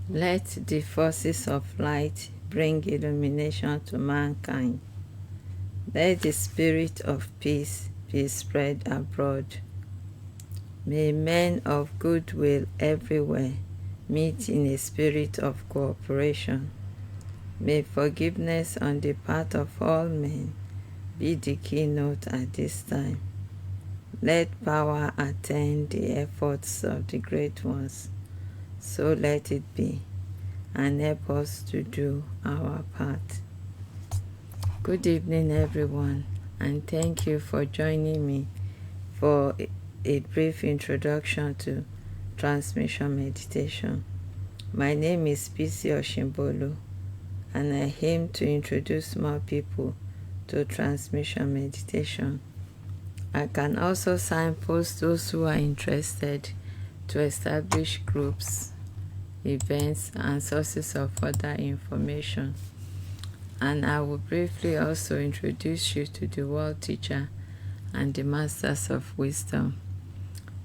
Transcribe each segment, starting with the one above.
Let the forces of light bring illumination to mankind. Let the spirit of peace be spread abroad. May men of goodwill everywhere meet in a spirit of cooperation. May forgiveness on the part of all men be the keynote at this time. Let power attend the efforts of the great ones. So let it be, and help us to do our part. Good evening, everyone, and thank you for joining me for a brief introduction to transmission meditation. My name is Bisi Oshimbolu, and I aim to introduce more people to transmission meditation. I can also signpost those who are interested to establish groups, events, and sources of further information. And I will briefly also introduce you to the world teacher and the masters of wisdom.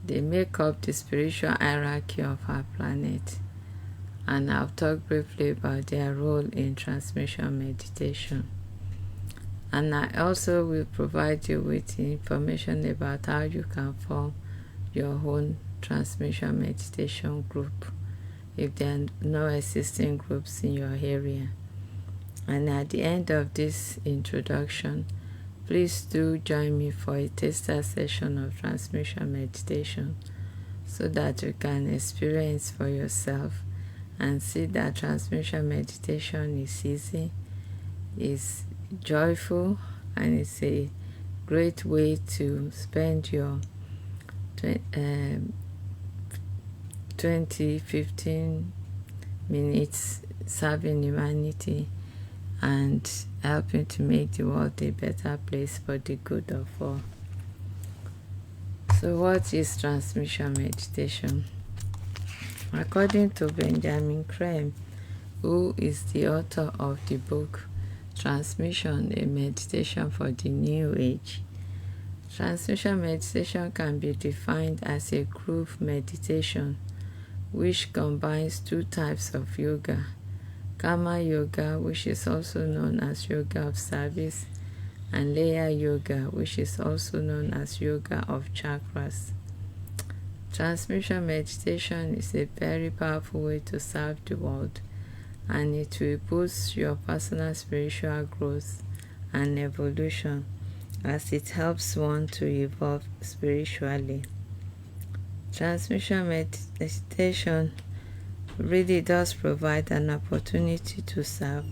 They make up the spiritual hierarchy of our planet, and I'll talk briefly about their role in transmission meditation. And I also will provide you with information about how you can form your own transmission meditation group if there are no existing groups in your area. And at the end of this introduction, please do join me for a taster session of transmission meditation so that you can experience for yourself and see that transmission meditation is easy, is joyful, and it's a great way to spend your 20-15 minutes serving humanity and helping to make the world a better place for the good of all. So what is transmission meditation? According to Benjamin Creme, who is the author of the book Transmission, a Meditation for the New Age, transmission meditation can be defined as a group meditation which combines two types of yoga: Karma Yoga, which is also known as Yoga of Service, and Laya Yoga, which is also known as Yoga of Chakras. Transmission meditation is a very powerful way to serve the world, and it will boost your personal spiritual growth and evolution as it helps one to evolve spiritually. Transmission meditation really does provide an opportunity to serve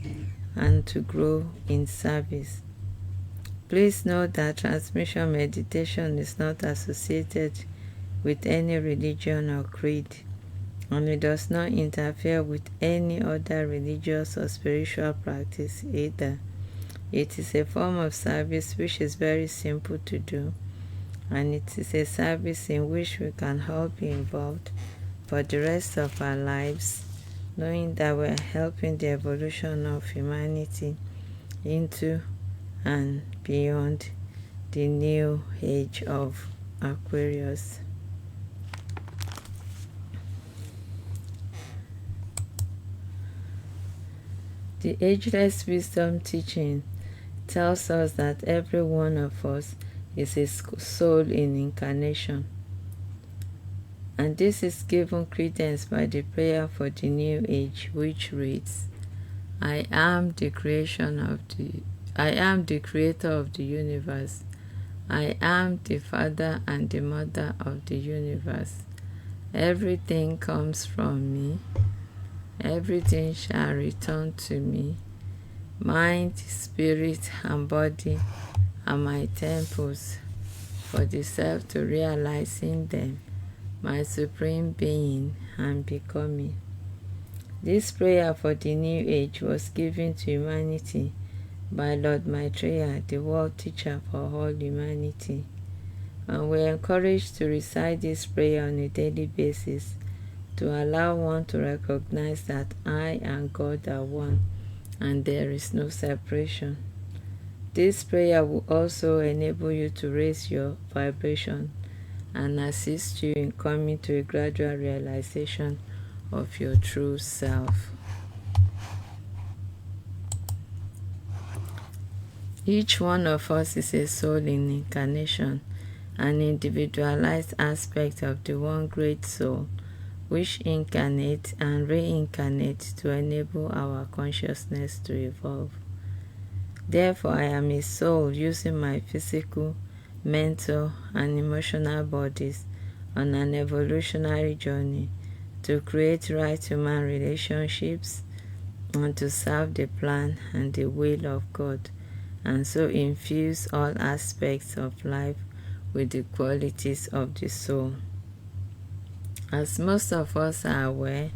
and to grow in service. Please note that transmission meditation is not associated with any religion or creed, and it does not interfere with any other religious or spiritual practice either. It is a form of service which is very simple to do, and it is a service in which we can all be involved for the rest of our lives, knowing that we're helping the evolution of humanity into and beyond the new age of Aquarius. The Ageless Wisdom teaching tells us that every one of us is a soul in incarnation, and this is given credence by the prayer for the new age, which reads, I am the creator of the universe. I am the father and the mother of the universe. Everything comes from me. Everything shall return to me. Mind, spirit, and body are my temples, for the self to realize in them my supreme being and becoming. This prayer for the new age was given to humanity by Lord Maitreya, the world teacher for all humanity, and we're encouraged to recite this prayer on a daily basis to allow one to recognize that I and God are one and there is no separation. This prayer will also enable you to raise your vibration and assist you in coming to a gradual realization of your true self. Each one of us is a soul in incarnation, an individualized aspect of the one great soul, which incarnate and reincarnate to enable our consciousness to evolve. Therefore, I am a soul using my physical, mental, and emotional bodies on an evolutionary journey to create right human relationships and to serve the plan and the will of God, and so infuse all aspects of life with the qualities of the soul. As most of us are aware,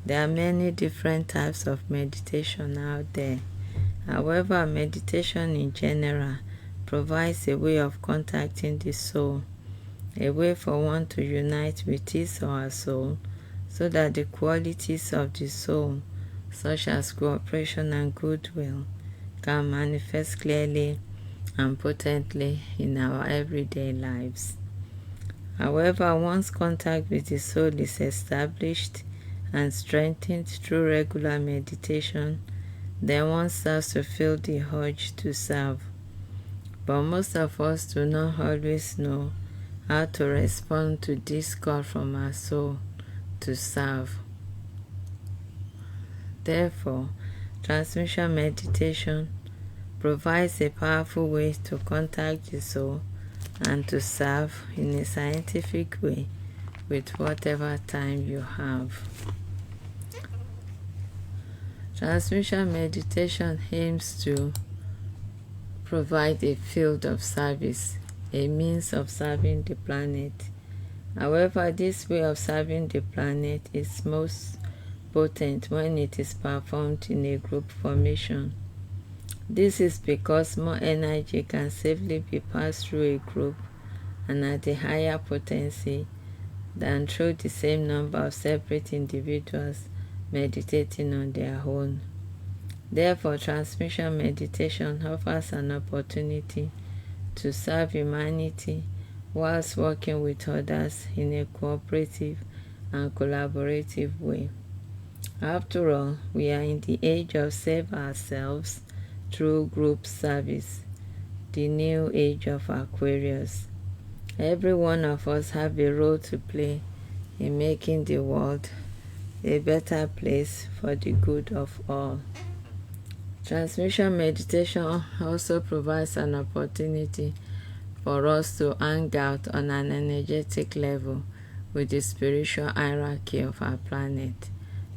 there are many different types of meditation out there. However, meditation in general provides a way of contacting the soul, a way for one to unite with his or her soul, so that the qualities of the soul, such as cooperation and goodwill, can manifest clearly and potently in our everyday lives. However, once contact with the soul is established and strengthened through regular meditation, then one starts to feel the urge to serve. But most of us do not always know how to respond to this call from our soul to serve. Therefore, transmission meditation provides a powerful way to contact the soul and to serve in a scientific way with whatever time you have. Transmission meditation aims to provide a field of service, a means of serving the planet. However, this way of serving the planet is most potent when it is performed in a group formation. This is because more energy can safely be passed through a group and at a higher potency than through the same number of separate individuals meditating on their own. Therefore, transmission meditation offers an opportunity to serve humanity whilst working with others in a cooperative and collaborative way. After all, we are in the age of save ourselves through group service, the new age of Aquarius. Every one of us have a role to play in making the world a better place for the good of all. Transmission meditation also provides an opportunity for us to hang out on an energetic level with the spiritual hierarchy of our planet,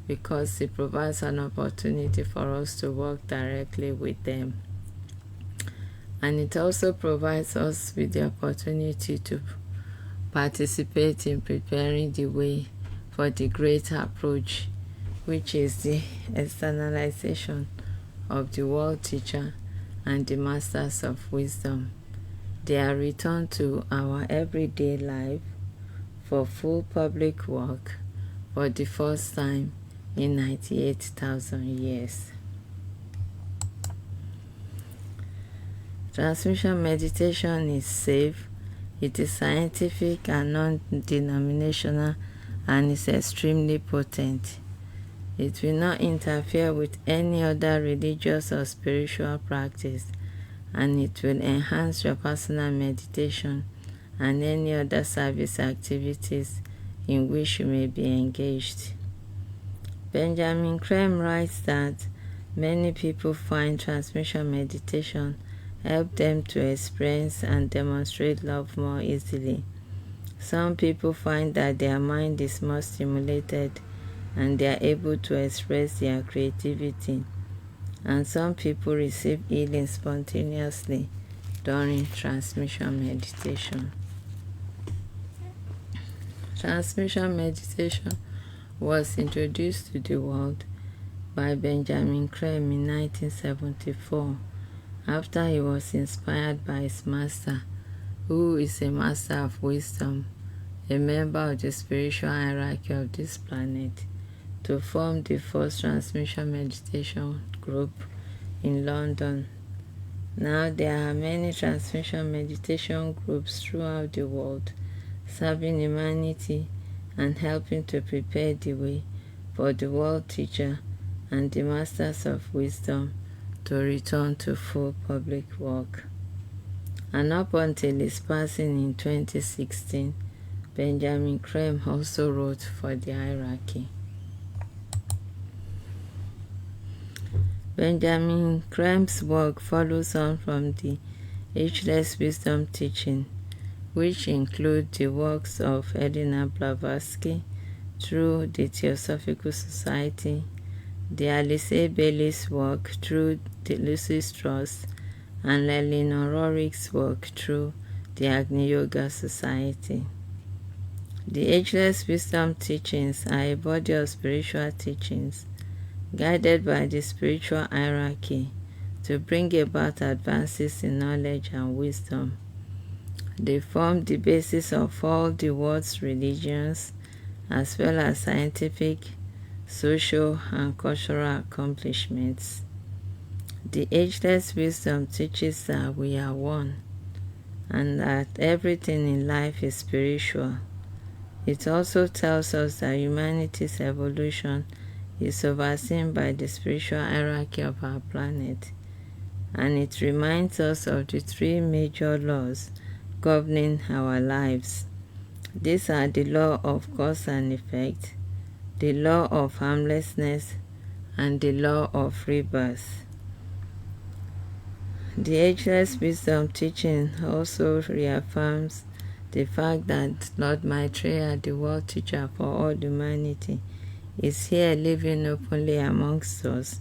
because it provides an opportunity for us to work directly with them. And it also provides us with the opportunity to participate in preparing the way for the great approach, which is the externalization of the world teacher and the masters of wisdom, their return to our everyday life for full public work for the first time in 98,000 years. Transmission meditation is safe, it is scientific and non-denominational, and is extremely potent. It will not interfere with any other religious or spiritual practice, and it will enhance your personal meditation and any other service activities in which you may be engaged. Benjamin Creme writes that many people find transmission meditation help them to experience and demonstrate love more easily. Some people find that their mind is more stimulated and they are able to express their creativity. And some people receive healing spontaneously during transmission meditation. Transmission meditation was introduced to the world by Benjamin Creme in 1974 after he was inspired by his master, who is a master of wisdom, a member of the spiritual hierarchy of this planet, to form the first transmission meditation group in London. Now there are many transmission meditation groups throughout the world, serving humanity and helping to prepare the way for the world teacher and the masters of wisdom to return to full public work. And up until his passing in 2016, Benjamin Creme also wrote for the hierarchy. Benjamin Creme's work follows on from the ageless wisdom teaching, which include the works of Elena Blavatsky through the Theosophical Society, the Alice Bailey's work through the Lucis Trust, and Eleanor Rorick's work through the Agni Yoga Society. The ageless wisdom teachings are a body of spiritual teachings guided by the spiritual hierarchy to bring about advances in knowledge and wisdom. They form the basis of all the world's religions, as well as scientific, social, and cultural accomplishments. The ageless wisdom teaches that we are one, and that everything in life is spiritual. It also tells us that humanity's evolution is overseen by the spiritual hierarchy of our planet, and it reminds us of the three major laws governing our lives. These are the law of cause and effect, the law of harmlessness, and the law of rebirth. The ageless wisdom teaching also reaffirms the fact that Lord Maitreya, the world teacher for all humanity, is here living openly amongst us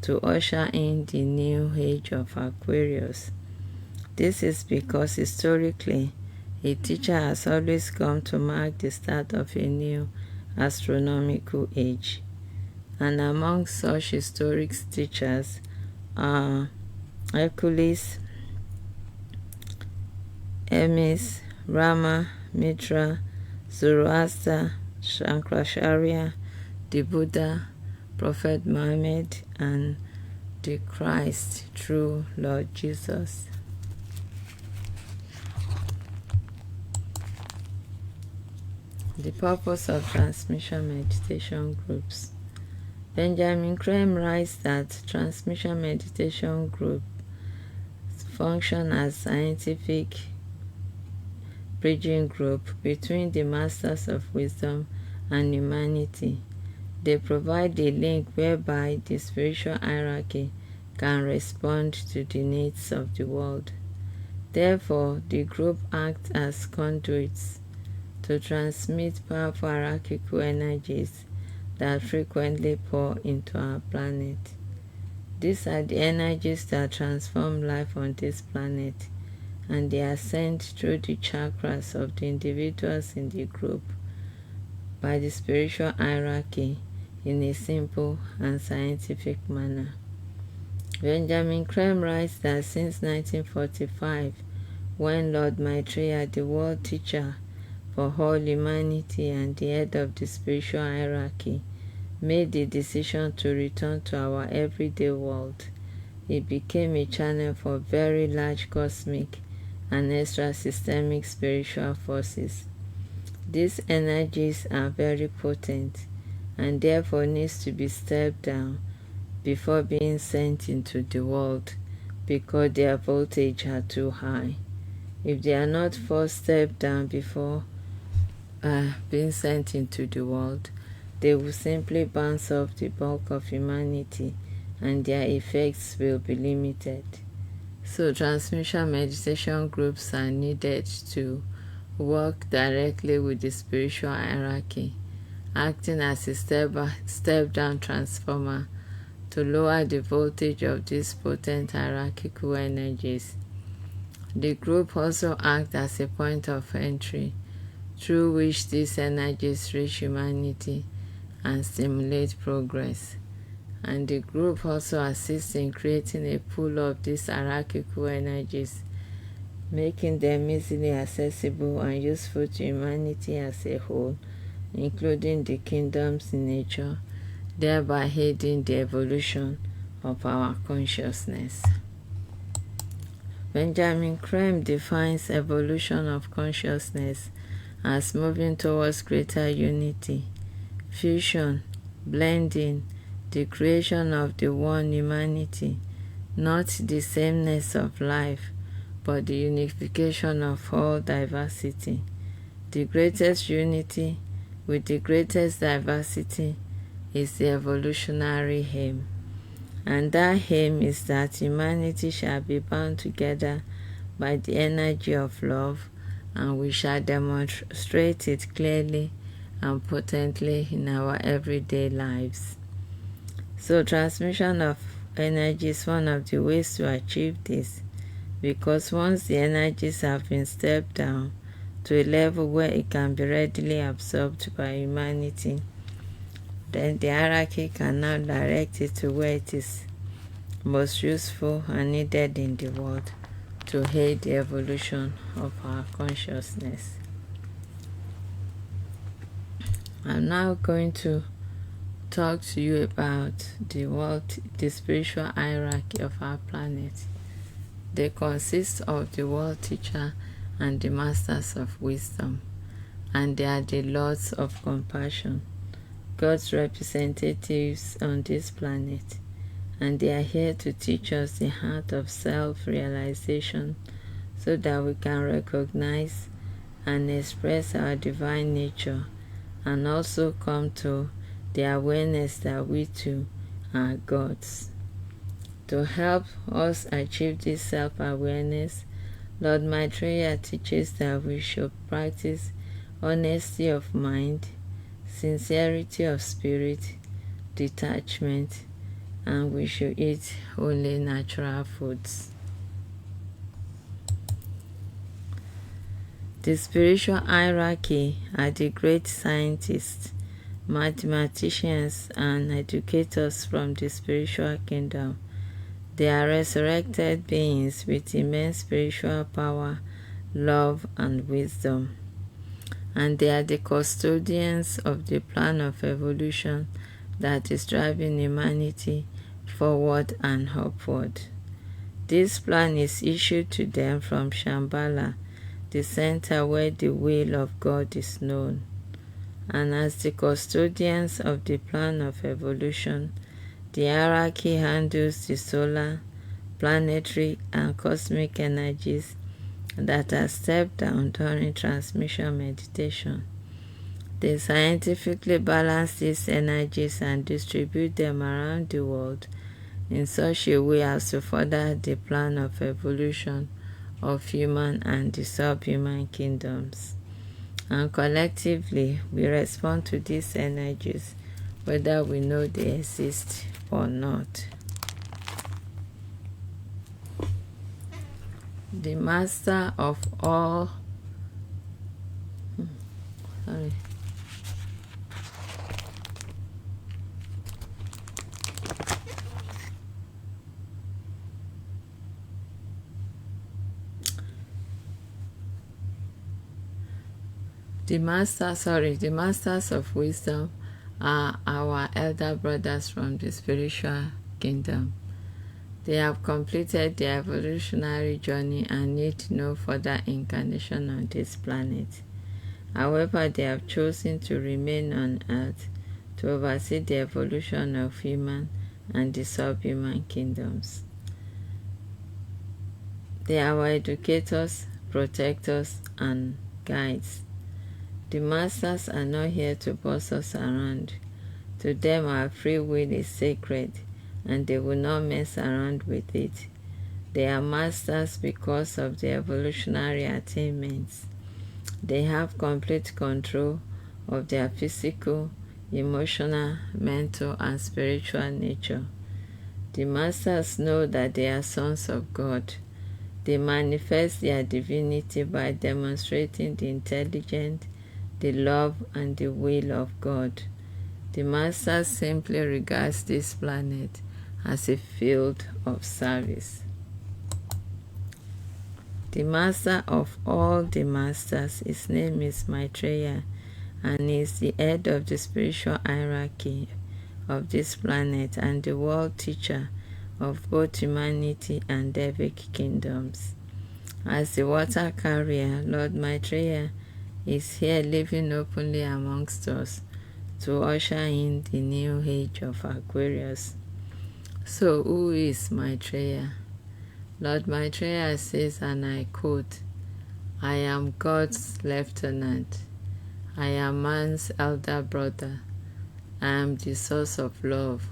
to usher in the new age of Aquarius. This is because historically, a teacher has always come to mark the start of a new astronomical age. And among such historic teachers are Hercules, Hermes, Rama, Mitra, Zoroaster, Shankaracharya, the Buddha, Prophet Muhammad, and the Christ through Lord Jesus. The purpose of transmission meditation groups. Benjamin Creme writes that transmission meditation groups function as scientific bridging group between the masters of wisdom and humanity. They provide a link whereby the spiritual hierarchy can respond to the needs of the world. Therefore, the group acts as conduits to transmit powerful hierarchical energies that frequently pour into our planet. These are the energies that transform life on this planet, and they are sent through the chakras of the individuals in the group by the spiritual hierarchy in a simple and scientific manner. Benjamin Creme writes that since 1945, when Lord Maitreya, the world teacher for all humanity and the head of the spiritual hierarchy, made the decision to return to our everyday world, it became a channel for very large cosmic and extra-systemic spiritual forces. These energies are very potent and therefore needs to be stepped down before being sent into the world because their voltage are too high. If they are not first stepped down before being sent into the world, they will simply bounce off the bulk of humanity and their effects will be limited. So transmission meditation groups are needed to work directly with the spiritual hierarchy, acting as a step-down transformer to lower the voltage of these potent hierarchical energies. The group also acts as a point of entry through which these energies reach humanity and stimulate progress. And the group also assists in creating a pool of these hierarchical energies, making them easily accessible and useful to humanity as a whole, including the kingdoms in nature, thereby aiding the evolution of our consciousness. Benjamin Creme defines evolution of consciousness as moving towards greater unity, fusion, blending, the creation of the one humanity, not the sameness of life, but the unification of all diversity. The greatest unity with the greatest diversity is the evolutionary aim. And that aim is that humanity shall be bound together by the energy of love, and we shall demonstrate it clearly and potently in our everyday lives. So transmission of energy is one of the ways to achieve this, because once the energies have been stepped down to a level where it can be readily absorbed by humanity, then the hierarchy can now direct it to where it is most useful and needed in the world to aid the evolution of our consciousness. I'm now going to talk to you about the spiritual hierarchy of our planet. They consist of the world teacher and the masters of wisdom, and they are the lords of compassion, God's representatives on this planet, and they are here to teach us the art of self-realization so that we can recognize and express our divine nature, and also come to the awareness that we too are gods. To help us achieve this self-awareness, Lord Maitreya teaches that we should practice honesty of mind, sincerity of spirit, detachment, and we should eat only natural foods. The spiritual hierarchy are the great scientists, mathematicians, and educators from the spiritual kingdom. They are resurrected beings with immense spiritual power, love, and wisdom. And they are the custodians of the plan of evolution that is driving humanity forward and upward. This plan is issued to them from Shambhala, the center where the will of God is known. And as the custodians of the plan of evolution, the hierarchy handles the solar, planetary, and cosmic energies that are stepped down during transmission meditation. They scientifically balance these energies and distribute them around the world in such a way as to further the plan of evolution of human and the subhuman kingdoms. And collectively, we respond to these energies whether we know they exist or not. The master of all The masters of wisdom are our elder brothers from the spiritual kingdom. They have completed their evolutionary journey and need no further incarnation on this planet. However, they have chosen to remain on Earth to oversee the evolution of human and the subhuman kingdoms. They are our educators, protectors, and guides. The masters are not here to boss us around. To them, our free will is sacred, and they will not mess around with it. They are masters because of their evolutionary attainments. They have complete control of their physical, emotional, mental, and spiritual nature. The masters know that they are sons of God. They manifest their divinity by demonstrating the intelligence, the love, and the will of God. The Master simply regards this planet as a field of service. The Master of all the Masters, his name is Maitreya, and he is the head of the spiritual hierarchy of this planet and the world teacher of both humanity and Devic kingdoms. As the water carrier, Lord Maitreya is here living openly amongst us to usher in the new age of Aquarius. So who is Maitreya? Lord Maitreya says, and I quote, "I am God's lieutenant. I am man's elder brother. I am the source of love.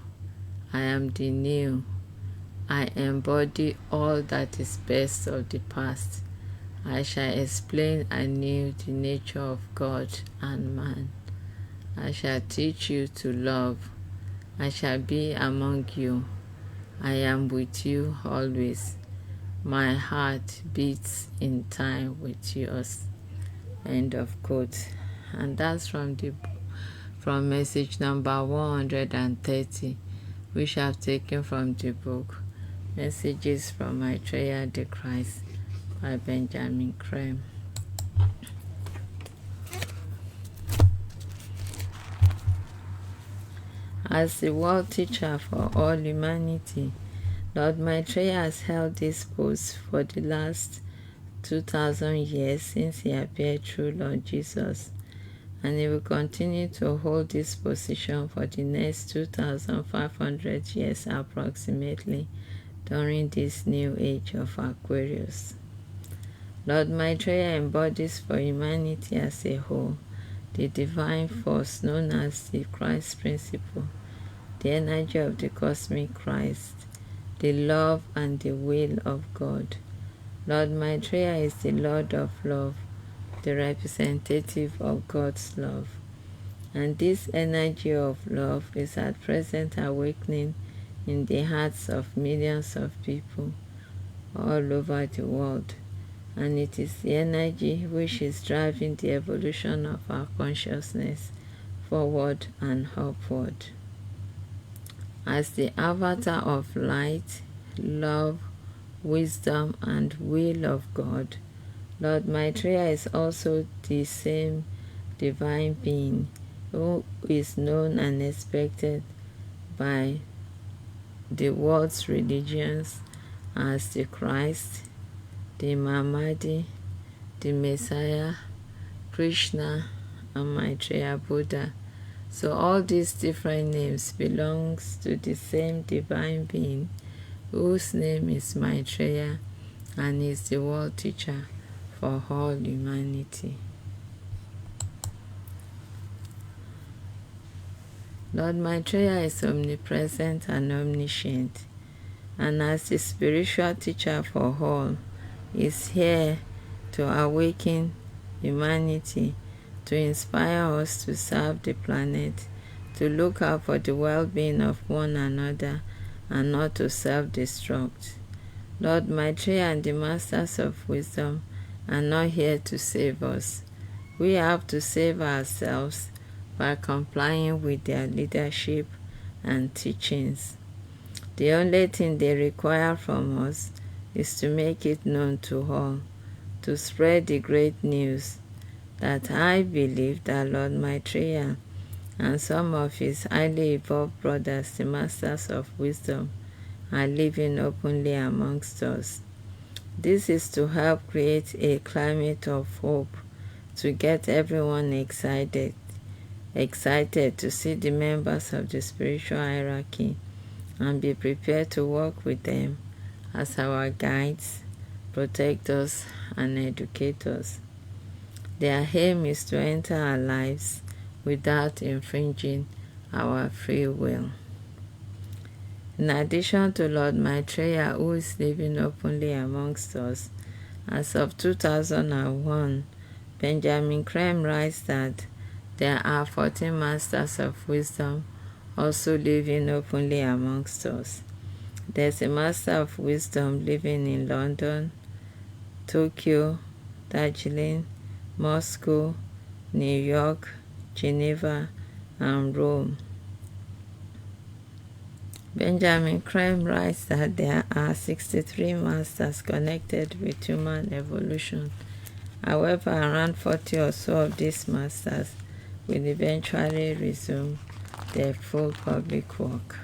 I am the new. I embody all that is best of the past. I shall explain anew the nature of God and man. I shall teach you to love. I shall be among you. I am with you always. My heart beats in time with yours." End of quote. And that's from message number 130, which I've taken from the book Messages from Maitreya the Christ by Benjamin Creme. As the world teacher for all humanity, Lord Maitreya has held this post for the last 2,000 years since he appeared through Lord Jesus, and he will continue to hold this position for the next 2,500 years approximately during this new age of Aquarius. Lord Maitreya embodies for humanity as a whole the divine force known as the Christ principle, the energy of the cosmic Christ, the love and the will of God. Lord Maitreya is the Lord of love, the representative of God's love. And this energy of love is at present awakening in the hearts of millions of people all over the world. And it is the energy which is driving the evolution of our consciousness forward and upward. As the avatar of light, love, wisdom, and will of God, Lord Maitreya is also the same divine being who is known and expected by the world's religions as the Christ, the Mahdi, the Messiah, Krishna, and Maitreya Buddha. So all these different names belongs to the same divine being whose name is Maitreya and is the world teacher for all humanity. Lord Maitreya is omnipresent and omniscient, and as the spiritual teacher for all, is here to awaken humanity, to inspire us to serve the planet, to look out for the well-being of one another, and not to self-destruct. Lord Maitreya and the Masters of Wisdom are not here to save us. We have to save ourselves by complying with their leadership and teachings. The only thing they require from us is to make it known to all, to spread the great news that I believe that Lord Maitreya and some of his highly evolved brothers, the Masters of Wisdom, are living openly amongst us. This is to help create a climate of hope, to get everyone excited to see the members of the spiritual hierarchy and be prepared to work with them as our guides, protectors, and educators. Their aim is to enter our lives without infringing our free will. In addition to Lord Maitreya, who is living openly amongst us, as of 2001, Benjamin Creme writes that there are 14 Masters of Wisdom also living openly amongst us. There's a Master of Wisdom living in London, Tokyo, Darjeeling, Moscow, New York, Geneva, and Rome. Benjamin Creme writes that there are 63 masters connected with human evolution. However, around 40 or so of these masters will eventually resume their full public work.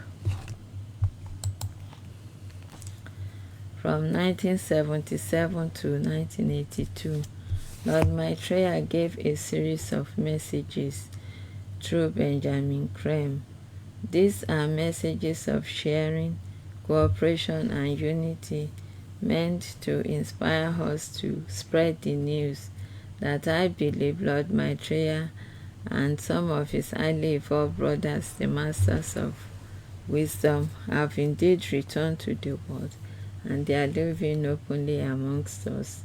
From 1977 to 1982, Lord Maitreya gave a series of messages through Benjamin Creme. These are messages of sharing, cooperation, and unity meant to inspire us to spread the news that I believe Lord Maitreya and some of his highly evolved brothers, the masters of wisdom, have indeed returned to the world, and they are living openly amongst us.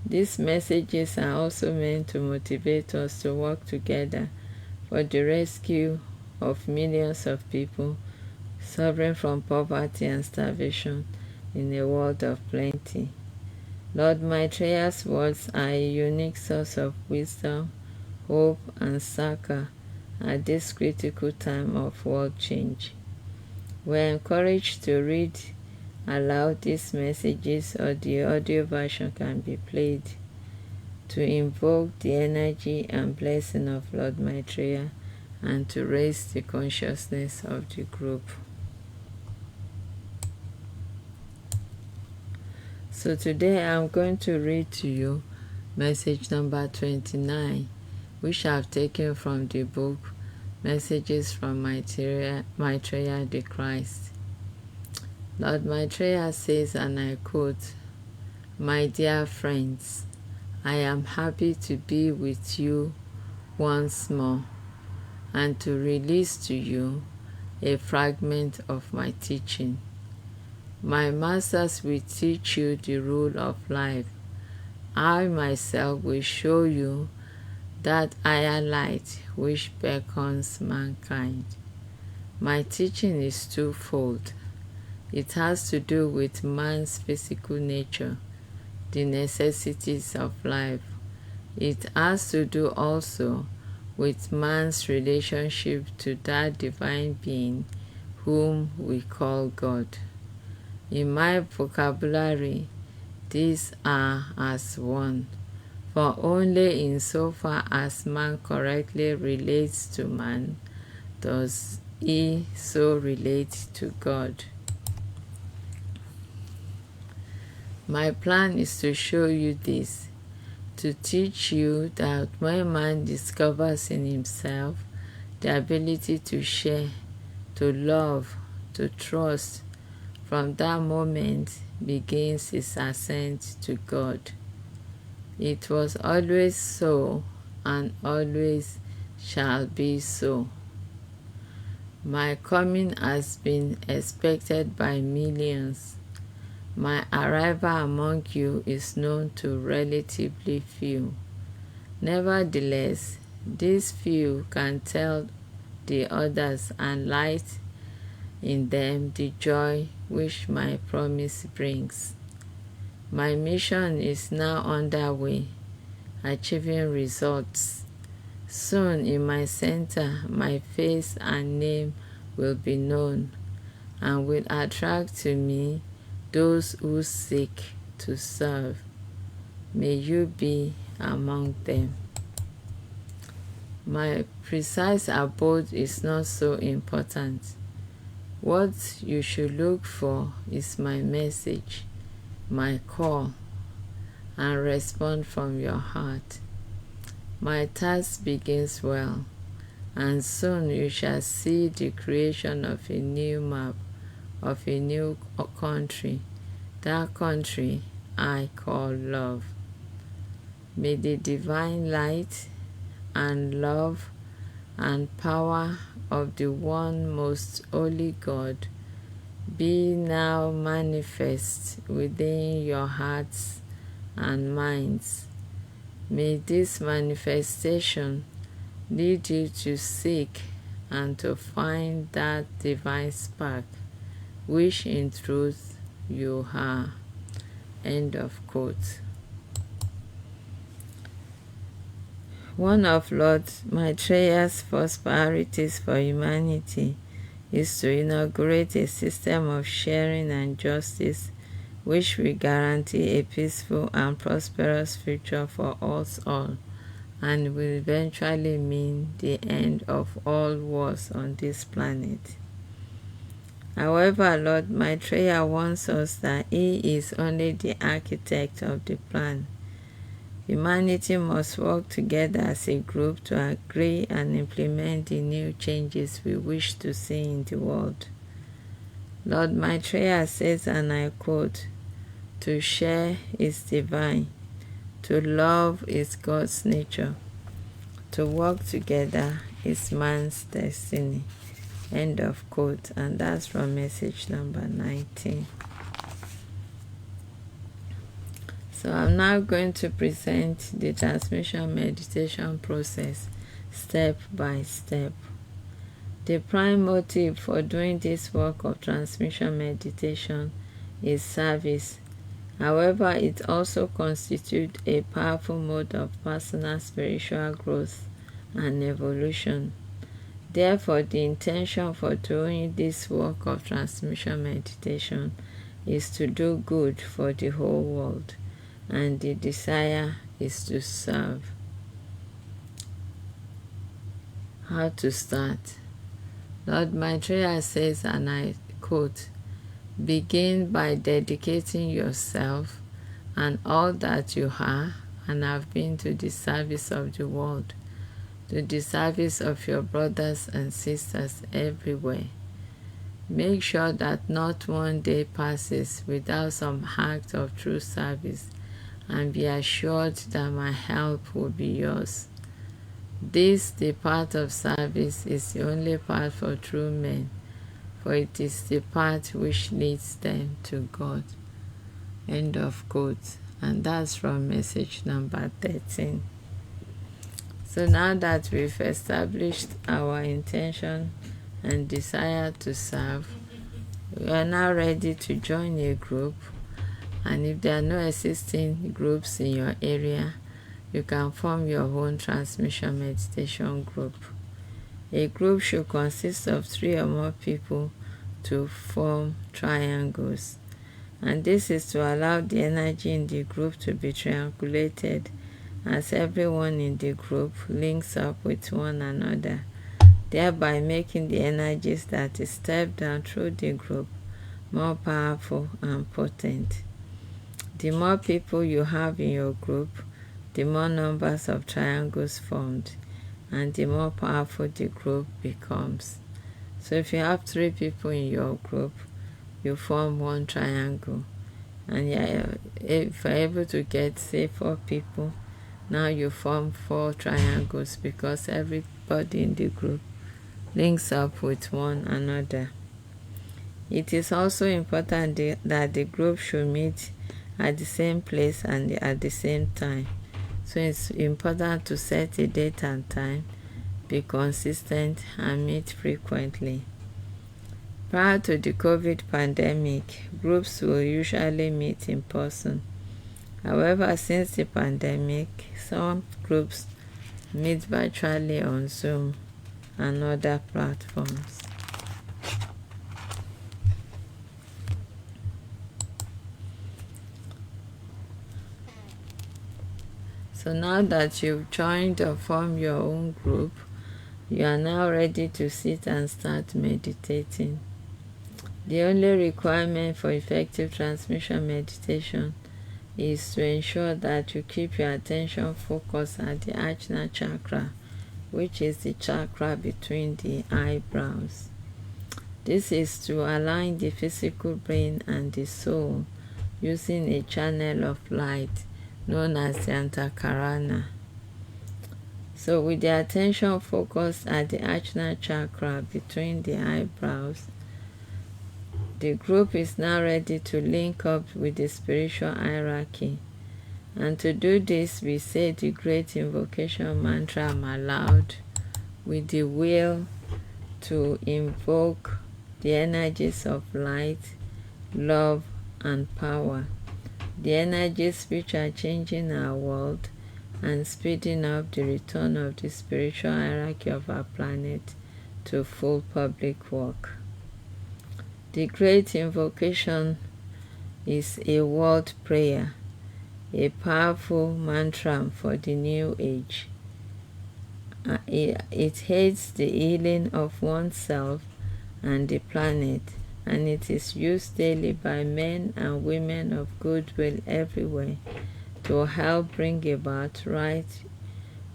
These messages are also meant to motivate us to work together for the rescue of millions of people suffering from poverty and starvation in a world of plenty. Lord Maitreya's words are a unique source of wisdom, hope, and succor at this critical time of world change. We're encouraged to read aloud these messages, or the audio version can be played, to invoke the energy and blessing of Lord Maitreya and to raise the consciousness of the group. So today I'm going to read to you message number 29, which I've taken from the book Messages from Maitreya the Christ. Lord Maitreya says, and I quote, "My dear friends, I am happy to be with you once more and to release to you a fragment of my teaching. My masters will teach you the rule of life. I myself will show you that higher light which beckons mankind. My teaching is twofold. It has to do with man's physical nature, the necessities of life. It has to do also with man's relationship to that divine being whom we call God. In my vocabulary, these are as one, for only insofar as man correctly relates to man does he so relate to God. My plan is to show you this, to teach you that when man discovers in himself the ability to share, to love, to trust, from that moment begins his ascent to God. It was always so and always shall be so. My coming has been expected by millions. My arrival among you is known to relatively few. Nevertheless, these few can tell the others and light in them the joy which my promise brings. My mission is now underway, achieving results. Soon in my center, my face and name will be known and will attract to me those who seek to serve. May you be among them. My precise abode is not so important. What you should look for is my message, my call, and respond from your heart. My task begins well, and soon you shall see the creation of a new map, of a new country. That country I call love. May the divine light and love and power of the one most holy God be now manifest within your hearts and minds. May this manifestation lead you to seek and to find that divine spark, which in truth you are." End of quote. One of Lord Maitreya's first priorities for humanity is to inaugurate a system of sharing and justice which will guarantee a peaceful and prosperous future for us all, and will eventually mean the end of all wars on this planet. However, Lord Maitreya warns us that he is only the architect of the plan. Humanity must work together as a group to agree and implement the new changes we wish to see in the world. Lord Maitreya says, and I quote, "To share is divine, to love is God's nature, to work together is man's destiny." End of quote. And that's from message number 19. So I'm now going to present the transmission meditation process step by step. The prime motive for doing this work of transmission meditation is service. However, it also constitutes a powerful mode of personal spiritual growth and evolution. Therefore, the intention for doing this work of transmission meditation is to do good for the whole world, and the desire is to serve. How to start? Lord Maitreya says, and I quote, "Begin by dedicating yourself and all that you are and have been to the service of the world, to the service of your brothers and sisters everywhere. Make sure that not one day passes without some act of true service, and be assured that my help will be yours. This, the path of service, is the only path for true men, for it is the path which leads them to God." End of quote. And that's from message number 13. So now that we've established our intention and desire to serve, we are now ready to join a group. And if there are no existing groups in your area, you can form your own transmission meditation group. A group should consist of 3 or more people to form triangles. And this is to allow the energy in the group to be triangulated, as everyone in the group links up with one another, thereby making the energies that step down through the group more powerful and potent. The more people you have in your group, the more numbers of triangles formed, and the more powerful the group becomes. So if you have 3 people in your group, you form 1 triangle. And if you're able to get, say, 4 people, now you form 4 triangles, because everybody in the group links up with one another. It is also important that the group should meet at the same place and at the same time. So it's important to set a date and time, be consistent, and meet frequently. Prior to the COVID pandemic, groups will usually meet in person. However, since the pandemic, some groups meet virtually on Zoom and other platforms. So now that you've joined or formed your own group, you are now ready to sit and start meditating. The only requirement for effective transmission meditation is to ensure that you keep your attention focused at the Ajna chakra, which is the chakra between the eyebrows. This is to align the physical brain and the soul using a channel of light known as the Antakarana. So with the attention focused at the Ajna chakra between the eyebrows, the group is now ready to link up with the spiritual hierarchy. And to do this, we say the great invocation mantra aloud with the will to invoke the energies of light, love, and power, the energies which are changing our world and speeding up the return of the spiritual hierarchy of our planet to full public work. The great invocation is a word prayer, a powerful mantra for the new age. It aids the healing of oneself and the planet, and it is used daily by men and women of goodwill everywhere to help bring about right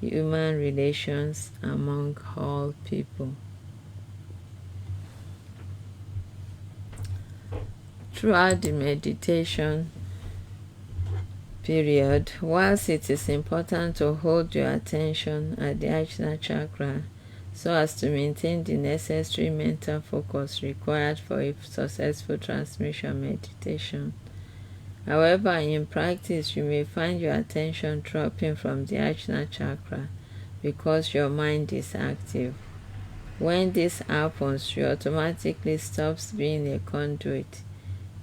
human relations among all people. Throughout the meditation period, whilst it is important to hold your attention at the Ajna chakra so as to maintain the necessary mental focus required for a successful transmission meditation, however, in practice, you may find your attention dropping from the Ajna chakra because your mind is active. When this happens, you automatically stop being a conduit,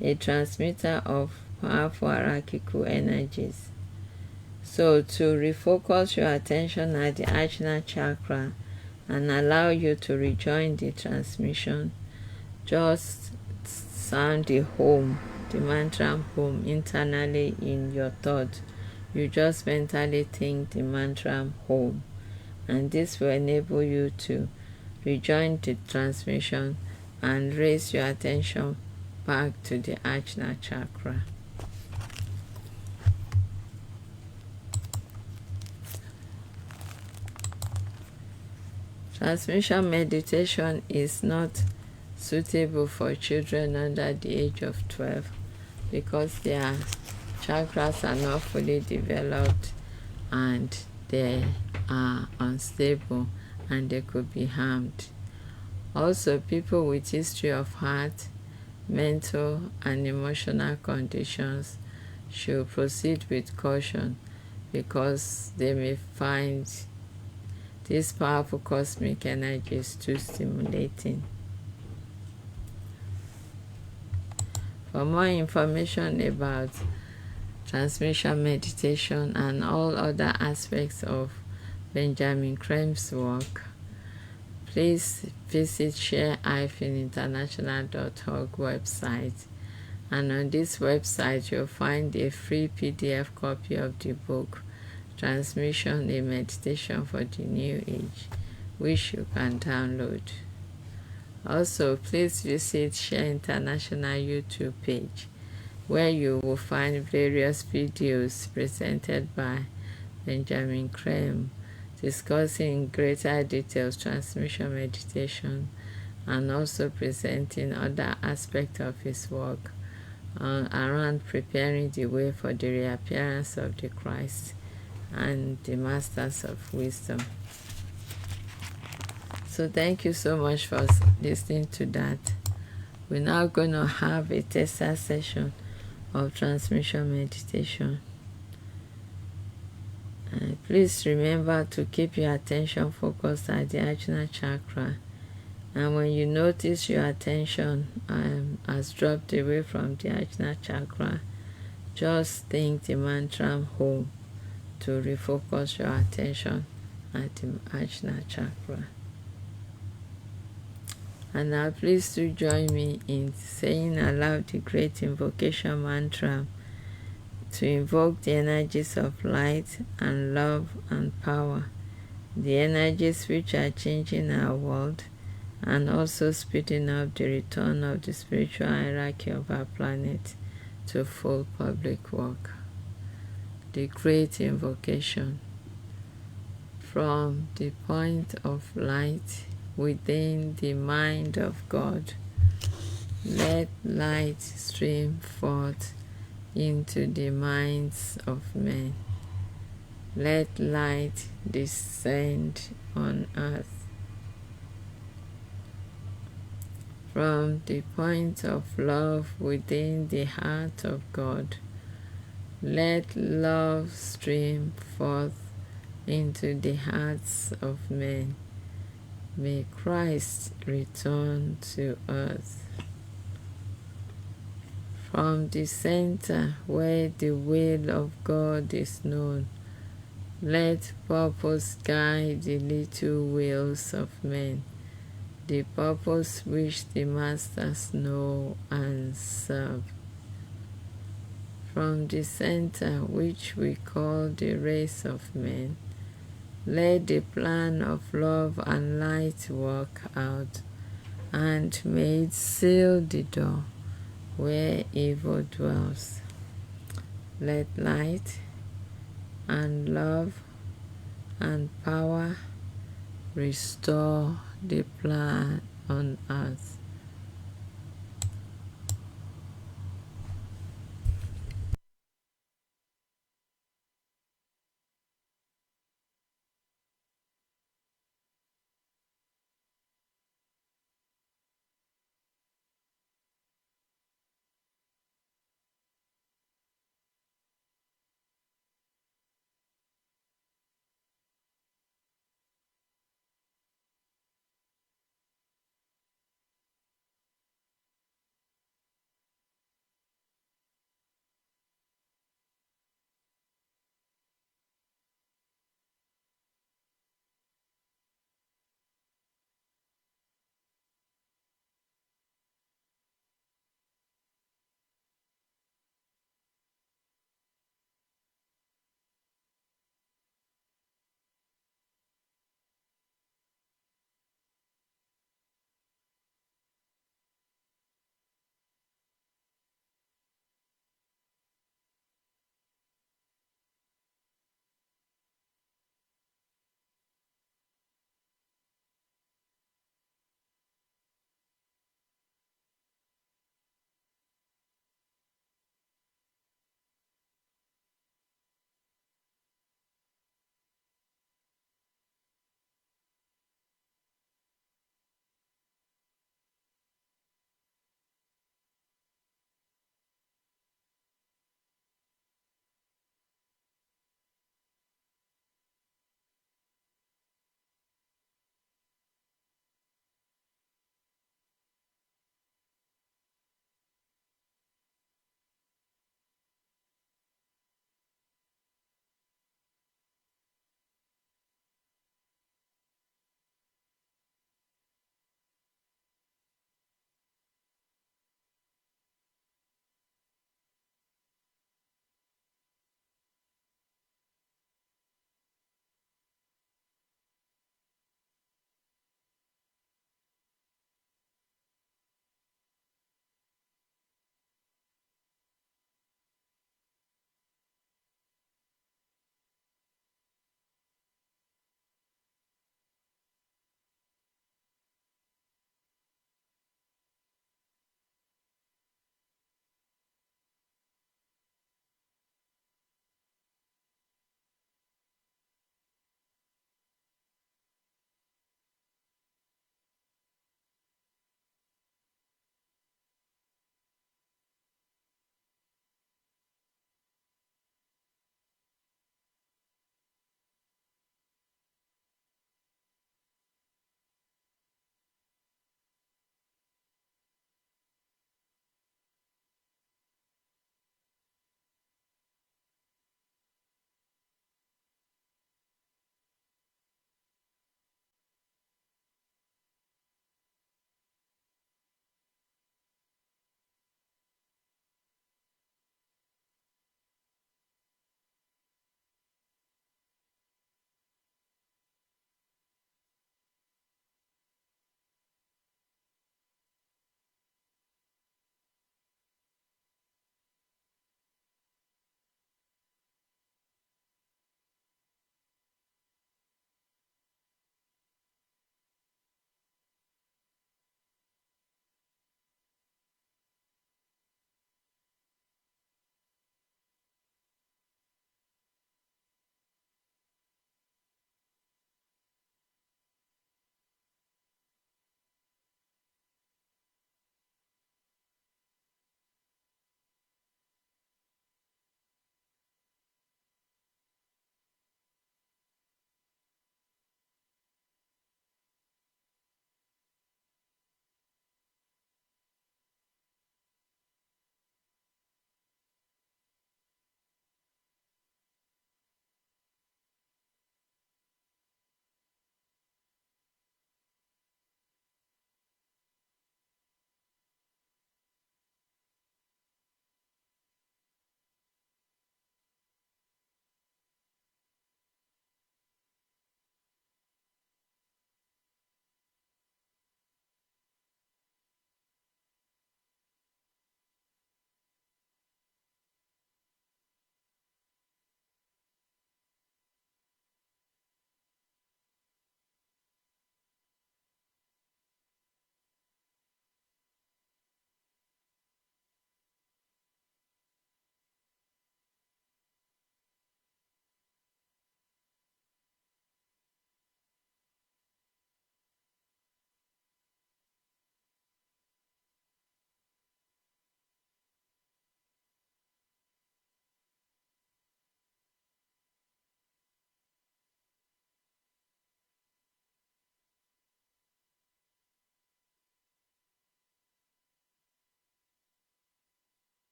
a transmitter of powerful hierarchical energies. So, to refocus your attention at the Ajna chakra and allow you to rejoin the transmission, just sound the home, the mantra home internally in your thought. You just mentally think the mantra home, and this will enable you to rejoin the transmission and raise your attention back to the Ajna chakra. Transmission meditation is not suitable for children under the age of 12 because their chakras are not fully developed and they are unstable and they could be harmed. Also, people with history of heart, mental and emotional conditions should proceed with caution because they may find these powerful cosmic energies too stimulating. For more information about transmission meditation and all other aspects of Benjamin Creme's work, please visit share-international.org website, and on this website you'll find a free PDF copy of the book Transmission, a Meditation for the New Age, which you can download. Also, please visit Share International YouTube page, where you will find various videos presented by Benjamin Creme discussing in greater details transmission meditation and also presenting other aspects of his work around preparing the way for the reappearance of the Christ and the Masters of Wisdom. So thank you so much for listening to that. We're now going to have a tester session of transmission meditation. Please remember to keep your attention focused at the Ajna chakra, and when you notice your attention has dropped away from the Ajna chakra, just think the mantra home to refocus your attention at the Ajna chakra. And now please do join me in saying aloud the great invocation mantra to invoke the energies of light and love and power, the energies which are changing our world and also speeding up the return of the spiritual hierarchy of our planet to full public work. The great invocation. From the point of light within the mind of God, let light stream forth into the minds of men. Let light descend on earth. From the point of love within the heart of God, let love stream forth into the hearts of men. May Christ return to earth. From the center where the will of God is known, let purpose guide the little wills of men, the purpose which the masters know and serve. From the center which we call the race of men, let the plan of love and light work out, and may it seal the door where evil dwells. Let light and love and power restore the plan on earth.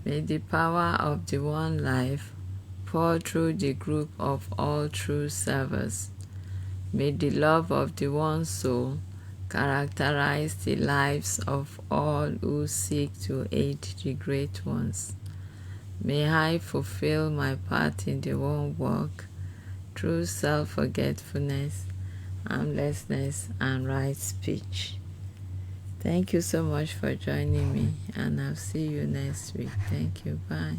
May the power of the One Life pour through the group of all true servers. May the love of the One Soul characterize the lives of all who seek to aid the Great Ones. May I fulfill my part in the One work through self-forgetfulness, harmlessness, and right speech. Thank you so much for joining me, and I'll see you next week. Thank you. Bye.